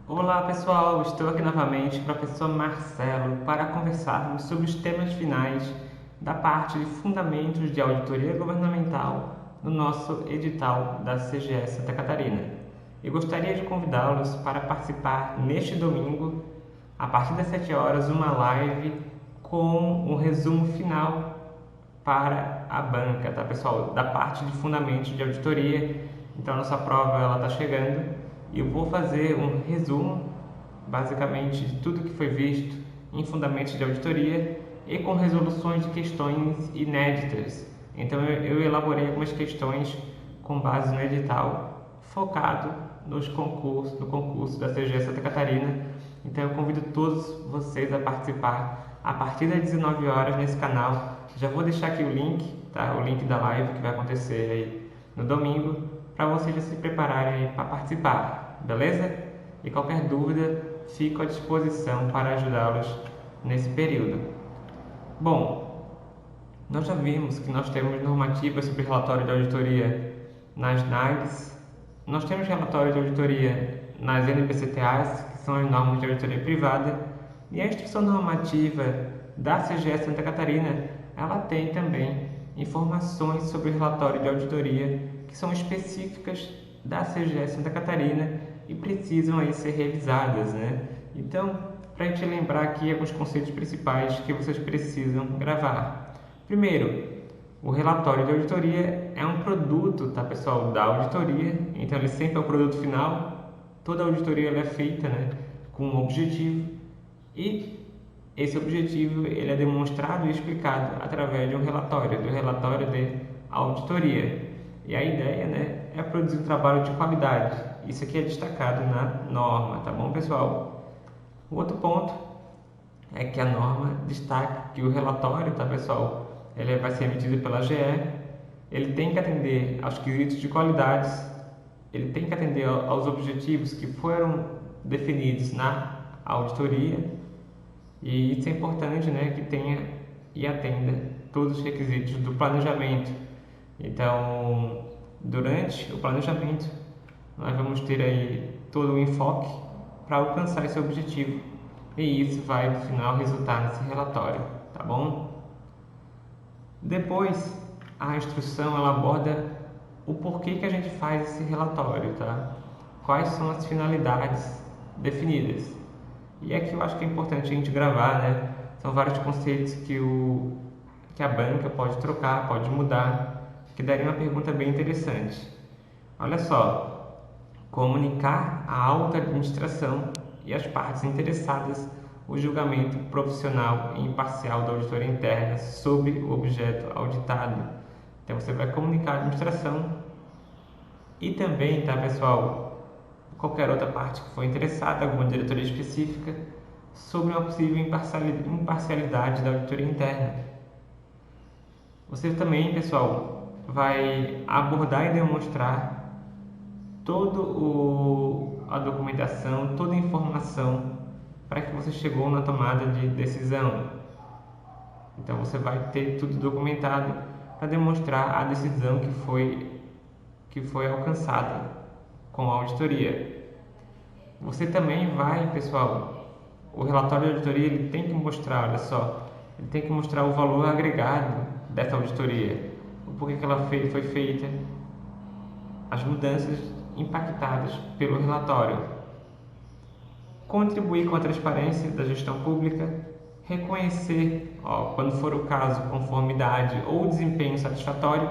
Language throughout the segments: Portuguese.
Olá pessoal, estou aqui novamente, professor Marcelo, para conversarmos sobre os temas finais da parte de Fundamentos de Auditoria Governamental no nosso edital da CGS Santa Catarina. Eu gostaria de convidá-los para participar neste domingo, a partir das 7 horas, uma live com um resumo final para a banca, tá pessoal? Da parte de Fundamentos de Auditoria. Então a nossa prova ela está chegando e eu vou fazer um resumo, basicamente, de tudo que foi visto em Fundamentos de Auditoria e com resoluções de questões inéditas. Então eu elaborei algumas questões com base no edital, focado no concurso da CGS Santa Catarina. Então eu convido todos vocês a participar a partir das 19 horas nesse canal. Já vou deixar aqui o link, tá? O link da live que vai acontecer aí no domingo, para vocês já se prepararem para participar, beleza? E qualquer dúvida, fico à disposição para ajudá-los nesse período. Bom, nós já vimos que nós temos normativas sobre relatório de auditoria nas NAGs, nós temos relatório de auditoria nas NPCTAs, que são as normas de auditoria privada, e a instrução normativa da CGS Santa Catarina, ela tem também informações sobre o relatório de auditoria que são específicas da CGS Santa Catarina e precisam aí ser revisadas, né? Então, para a gente lembrar aqui alguns conceitos principais que vocês precisam gravar. Primeiro, o relatório de auditoria é um produto, tá pessoal, da auditoria, então ele sempre é o produto final. Toda auditoria ela é feita, né, com um objetivo e esse objetivo ele é demonstrado e explicado através de um relatório, do relatório de auditoria. E a ideia, né, é produzir um trabalho de qualidade. Isso aqui é destacado na norma, tá bom, pessoal? O outro ponto é que a norma destaca que o relatório, tá, pessoal, ele vai ser emitido pela GE, ele tem que atender aos quesitos de qualidades, ele tem que atender aos objetivos que foram definidos na auditoria, e isso é importante, né, que tenha e atenda todos os requisitos do planejamento. Então, durante o planejamento, nós vamos ter aí todo o enfoque para alcançar esse objetivo, e isso vai, no final, resultar nesse relatório, tá bom? Depois, a instrução ela aborda o porquê que a gente faz esse relatório, tá? Quais são as finalidades definidas. E aqui eu acho que é importante a gente gravar, né? São vários conceitos que a banca pode trocar, pode mudar, que daria uma pergunta bem interessante. Olha só, comunicar à alta administração e às partes interessadas o julgamento profissional e imparcial da auditoria interna sobre o objeto auditado. Então você vai comunicar à administração e também, tá, pessoal, qualquer outra parte que for interessada, alguma diretoria específica, sobre uma possível imparcialidade da auditoria interna. Você também, pessoal, vai abordar e demonstrar toda a documentação, toda a informação para que você chegou na tomada de decisão. Então você vai ter tudo documentado para demonstrar a decisão que foi alcançada com a auditoria. Você também vai, pessoal, o relatório de auditoria ele tem que mostrar, olha só, ele tem que mostrar o valor agregado dessa auditoria, o porquê que ela foi feita, as mudanças impactadas pelo relatório. Contribuir com a transparência da gestão pública, reconhecer, quando for o caso, conformidade ou desempenho satisfatório.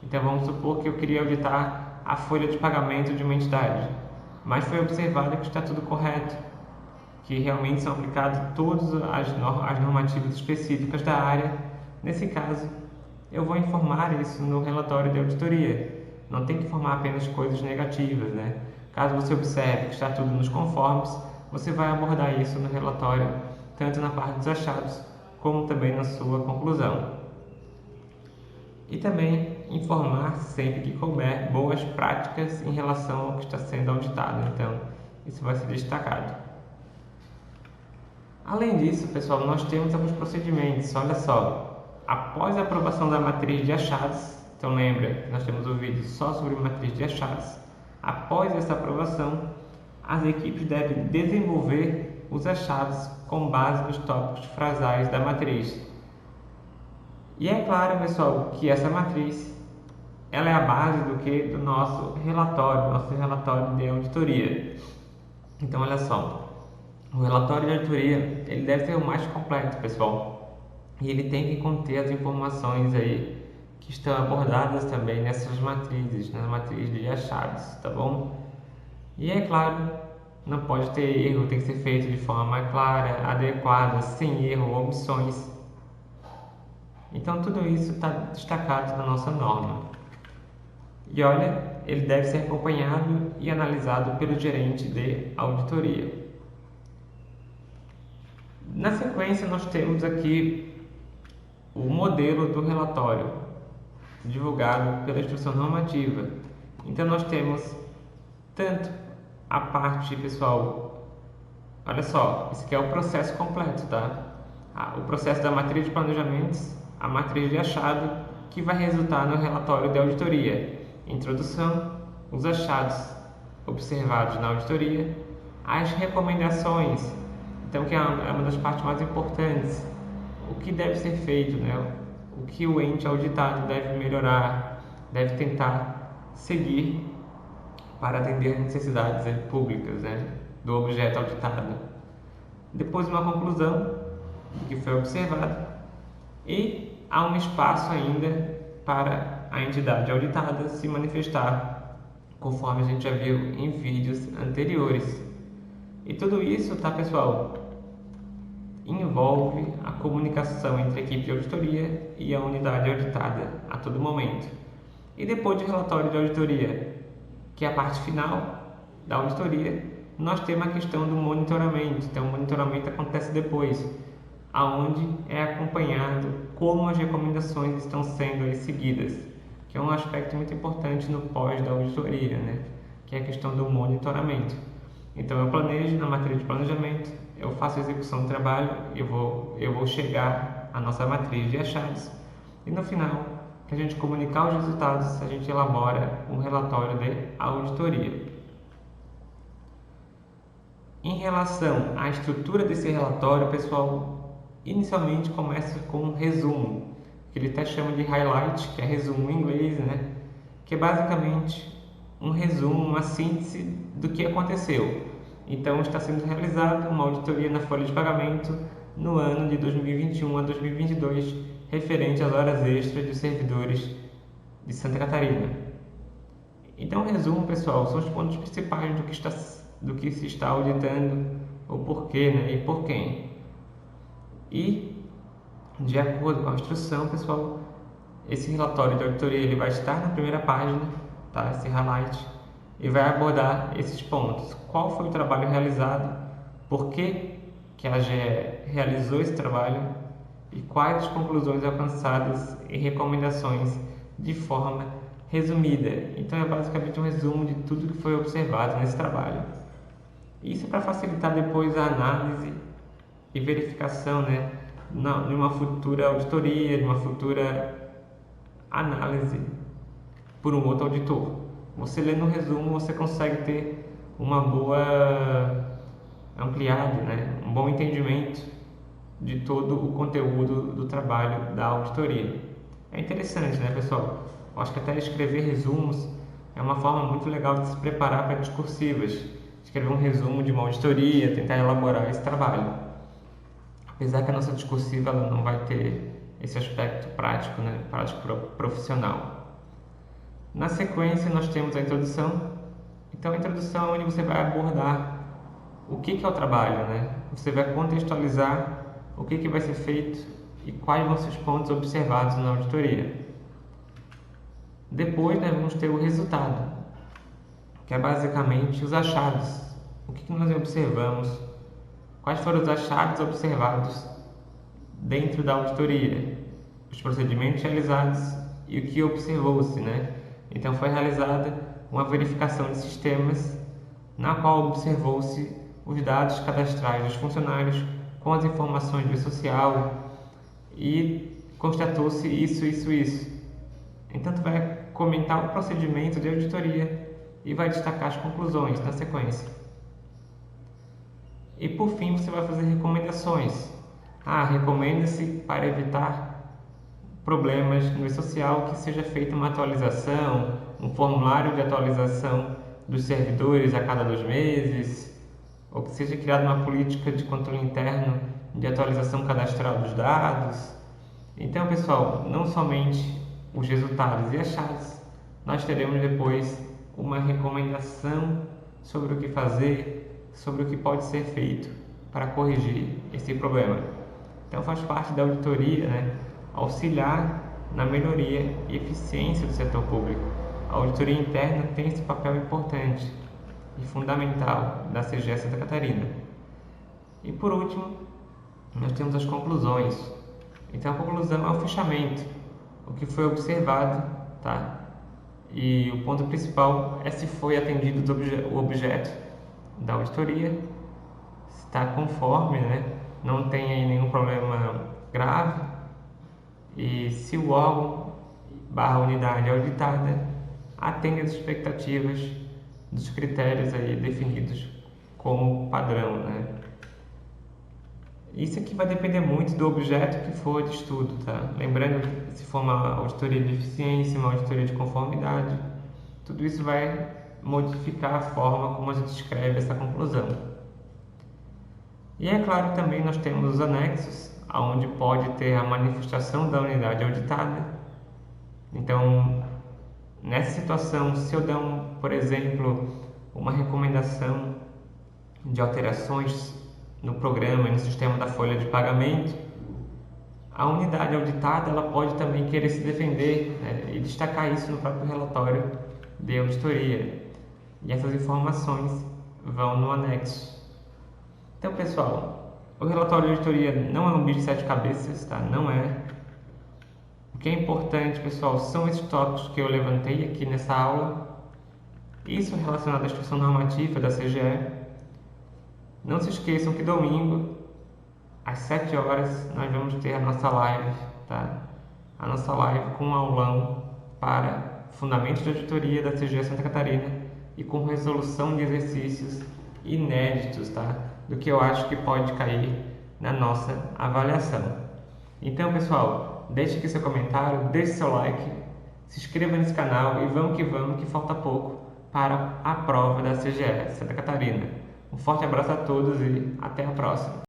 Então vamos supor que eu queria auditar a folha de pagamento de uma entidade, mas foi observado que está tudo correto, que realmente são aplicadas todas as normativas específicas da área. Nesse caso, eu vou informar isso no relatório de auditoria. Não tem que informar apenas coisas negativas, né? Caso você observe que está tudo nos conformes, você vai abordar isso no relatório, tanto na parte dos achados, como também na sua conclusão. E também informar sempre que couber boas práticas em relação ao que está sendo auditado. Então, isso vai ser destacado. Além disso, pessoal, nós temos alguns procedimentos. Olha só, após a aprovação da matriz de achados, então lembra, nós temos o vídeo só sobre matriz de achados. Após essa aprovação, as equipes devem desenvolver os achados com base nos tópicos frasais da matriz. E é claro, pessoal, que essa matriz ela é a base do nosso relatório de auditoria. Então, olha só, o relatório de auditoria ele deve ser o mais completo, pessoal, e ele tem que conter as informações aí que estão abordadas também nessas matrizes, na matriz de achados, tá bom? E é claro, não pode ter erro, tem que ser feito de forma clara, adequada, sem erro, omissões. Então tudo isso está destacado na nossa norma. E olha, ele deve ser acompanhado e analisado pelo gerente de auditoria. Na sequência nós temos aqui o modelo do relatório, divulgado pela instrução normativa. Então nós temos tanto a parte, pessoal, olha só, isso aqui é o processo completo, tá? O processo da matriz de planejamentos, a matriz de achado, que vai resultar no relatório de auditoria. Introdução, os achados observados na auditoria, as recomendações, então que é uma das partes mais importantes, o que deve ser feito, né? O que o ente auditado deve melhorar, deve tentar seguir para atender as necessidades públicas, né, do objeto auditado. Depois uma conclusão do que foi observado e há um espaço ainda para a entidade auditada se manifestar, conforme a gente já viu em vídeos anteriores. E tudo isso, tá, pessoal, envolve a comunicação entre a equipe de auditoria e a unidade auditada a todo momento. E depois do relatório de auditoria, que é a parte final da auditoria, nós temos a questão do monitoramento. Então, o monitoramento acontece depois, aonde é acompanhado como as recomendações estão sendo aí seguidas, que é um aspecto muito importante no pós da auditoria, né? Que é a questão do monitoramento. Então, eu planejo na matriz de planejamento, eu faço a execução do trabalho, eu vou chegar à nossa matriz de achados e no final, para a gente comunicar os resultados, a gente elabora um relatório de auditoria. Em relação à estrutura desse relatório, pessoal, inicialmente começa com um resumo, que ele até chama de highlight, que é resumo em inglês, né? Que é basicamente um resumo, uma síntese do que aconteceu. Então, está sendo realizada uma auditoria na folha de pagamento no ano de 2021 a 2022, referente às horas extras dos servidores de Santa Catarina. Então, resumo, pessoal, são os pontos principais do que se está auditando, o porquê, né, e por quem. E, de acordo com a instrução, pessoal, esse relatório de auditoria ele vai estar na primeira página, tá, esse highlight, e vai abordar esses pontos. Qual foi o trabalho realizado, por que a GE realizou esse trabalho e quais as conclusões alcançadas e recomendações de forma resumida. Então é basicamente um resumo de tudo que foi observado nesse trabalho. Isso é para facilitar depois a análise e verificação, né, de uma futura auditoria, de uma futura análise por um outro auditor. Você lendo o resumo, você consegue ter uma boa ampliada, né? Um bom entendimento de todo o conteúdo do trabalho da auditoria. É interessante, né, pessoal? Eu acho que até escrever resumos é uma forma muito legal de se preparar para discursivas. Escrever um resumo de uma auditoria, tentar elaborar esse trabalho. Apesar que a nossa discursiva ela não vai ter esse aspecto prático, né? Prático profissional. Na sequência, nós temos a introdução. Então, a introdução é onde você vai abordar o que é o trabalho, né? Você vai contextualizar o que vai ser feito e quais vão ser os pontos observados na auditoria. Depois, nós vamos ter o resultado, que é basicamente os achados. O que nós observamos, quais foram os achados observados dentro da auditoria, os procedimentos realizados e o que observou-se, né? Então, foi realizada uma verificação de sistemas, na qual observou-se os dados cadastrais dos funcionários com as informações do social e constatou-se isso. Então, tu vai comentar o procedimento de auditoria e vai destacar as conclusões na sequência. E por fim você vai fazer recomendações. Recomenda-se para evitar problemas no e-social que seja feita uma atualização, um formulário de atualização dos servidores a cada 2 meses, ou que seja criada uma política de controle interno de atualização cadastral dos dados. Então, pessoal, não somente os resultados e achados, nós teremos depois uma recomendação sobre o que fazer, sobre o que pode ser feito para corrigir esse problema. Então, faz parte da auditoria, né, auxiliar na melhoria e eficiência do setor público. A auditoria interna tem esse papel importante e fundamental da CGE Santa Catarina. E por último, nós temos as conclusões. Então a conclusão é o fechamento, o que foi observado, tá? E o ponto principal é se foi atendido o objeto da auditoria, se está conforme, né? Não tem aí nenhum problema grave, e se o órgão / unidade auditada atende às expectativas dos critérios aí definidos como padrão, né? Isso aqui vai depender muito do objeto que for de estudo, tá? Lembrando que se for uma auditoria de eficiência, uma auditoria de conformidade, tudo isso vai modificar a forma como a gente escreve essa conclusão. E é claro, também nós temos os anexos, onde pode ter a manifestação da unidade auditada. Então, nessa situação, se eu der, por exemplo, uma recomendação de alterações no programa e no sistema da folha de pagamento, a unidade auditada ela pode também querer se defender, né, e destacar isso no próprio relatório de auditoria. E essas informações vão no anexo. Então, pessoal, o relatório de auditoria não é um bicho de 7 cabeças, tá? Não é. O que é importante, pessoal, são esses tópicos que eu levantei aqui nessa aula. Isso relacionado à instrução normativa da CGE. Não se esqueçam que domingo, às 7 horas, nós vamos ter a nossa live, tá? A nossa live com um aulão para Fundamentos de Auditoria da CGE Santa Catarina e com resolução de exercícios inéditos, tá? Do que eu acho que pode cair na nossa avaliação. Então, pessoal, deixe aqui seu comentário, deixe seu like, se inscreva nesse canal e vamos, que falta pouco para a prova da CGE Santa Catarina. Um forte abraço a todos e até a próxima!